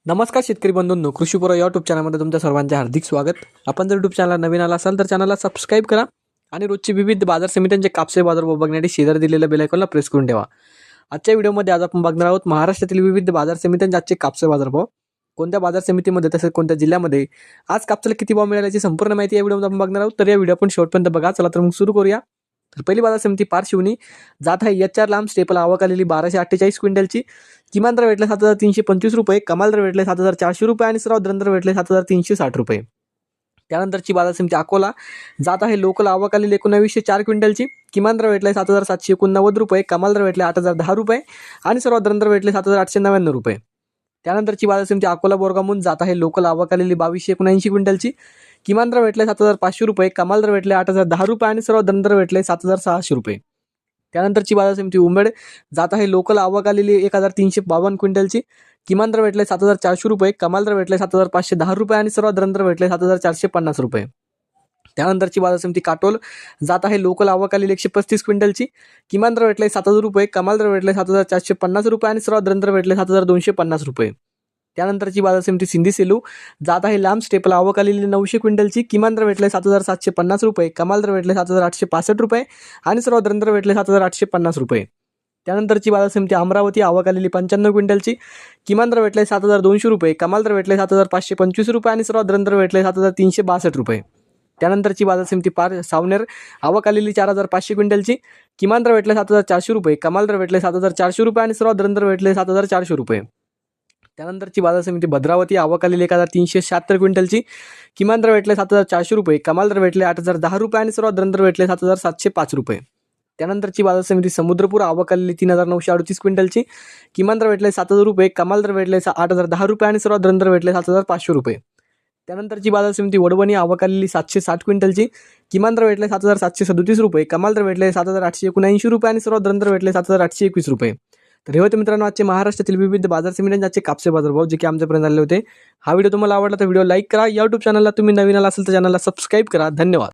नमस्कार शेतकरी बंधूंनो, कृषीपूर यूट्यूब चॅनलमध्ये तुमच्या सर्वांचे हार्दिक स्वागत. आपण जर यूट्यूब चॅनलला नवीन आला असाल तर चॅनलला सबस्क्राईब करा आणि रोजची विविध बाजार समित्यांचे कापसे बाजारभाव बघण्यासाठी शेजारी दिलेल्या बेल आयकॉनला प्रेस करून ठेवा. आजच्या व्हिडिओमध्ये आज आपण बघणार आहोत महाराष्ट्रातील विविध बाजार समित्यांचे आजचे कापसे बाजारभाव. कोणत्या बाजार समितीमध्ये तसेच कोणत्या जिल्ह्यामध्ये आज कापसाला किती भाव मिळाला याची संपूर्ण माहिती या व्हिडिओमध्ये आपण बघणार आहोत. तर या व्हिडिओ आपण शेवटपर्यंत बघा. चला तर मग सुरू करूया. तर पहिली बाजार समिती पारशिवनी जात आहे HR लांब स्टेपल आवक आलेली 1248 क्विंटलची. किमान दर भेटले 7325 रुपये, कमाल दर भेटले 7400 रुपये आणि सर्वात दर भेटले 7360 रुपये. त्यानंतरची बाजार समिती अकोला जात आहे लोकल आवक आलेली 1904 क्विंटलची. किमान दर भेटले 7789 रुपये, कमाल दर भेटले 8010 रुपये आणि सर्वात दर भेटले 7899 रुपये. त्यानंतरची बाजार समिती अकोला बोरगामून जात आहे लोकल आवक आलेली 2279 क्विंटलची. किमान दर भेटले 7500 रुपये, कमाल दर भेटले 8010 रुपये आणि सर्वात दर भेटले 7600 रुपये. त्यानंतरची बाजार समिती उमेड जात आहे लोकल आवक आलेली 1352 क्विंटलची. किमान दर भेटले 7400 रुपये, कमाल दर भेटले 7510 रुपये आणि सर्वात दर भेटले 7450 रुपये. त्यानंतरची बाजार समिती काटोल जात आहे लोकल आवक आलेली 135 क्विंटलची. किमान दर भेटले 7000 रुपये, कमाल दर भेटले 7450 रुपये आणि सर्वात दर भेटले 7250 रुपये. त्यानंतरची बाजार समिती सिंधी सेलू जात आहे लांब स्टेपल आवक आलेली 900 क्विंटलची. किमान दर भेटले 7750 रुपये, कमाल दर भेटले 7865 रुपये आणि सर्वात दर भेटले 7850 रुपये. त्यानंतरची बाजार समिती अमरावती आवक आलेली 95 क्विंटलची. किमान दर भेटले 7200 रुपये, कमाल दर भेटले 7525 रुपये आणि सर्वात दर भेटले 7362 रुपये. त्यानंतरची बाजार समिती सावनेर आवक आलेली 4500 क्विंटलची. किमान दर भेटले 7400 रुपये, कमाल दर भेटले 7400 रुपये आणि सर्वात दर भेटले 7400 रुपये. त्यानंतरची बाजार समिती भद्रावती आवक आलेली 1376 क्विंटलची. किमान दर भेटले 7400 रुपये, कमाल दर भेटले 8010 रुपये आणि सर्वात दर भेटले 7705 रुपये. त्यानंतरची बाजार समिती समुद्रपूर आवक आलेली 3938 क्विंटलची. किमान दर भेटले 7000 रुपये, कमाल दर भेटले 8010 रुपये आणि सर्वात दर भेटले 7500 रुपये. त्यानंतरची बाजार समिती वडवणी आवक आलेली 760 क्विंटलची. किमान दर भेटले 7737 रुपये, कमाल दर भेटले 7879 रुपये आणि सर्वात दर भेटले 7821 रुपये. तर हे होते मित्रांनो आजचे महाराष्ट्रातील विविध बाजार समित्यांचे आजचे कापसे बाजारभाव जे की आमच्यापर्यंत आले होते. हा व्हिडिओ तुम्हाला आवडला तर व्हिडिओ लाईक करा. यूट्यूब चॅनलला तुम्ही नवीन आला असेल तर चॅनलला सबस्क्राईब करा. धन्यवाद.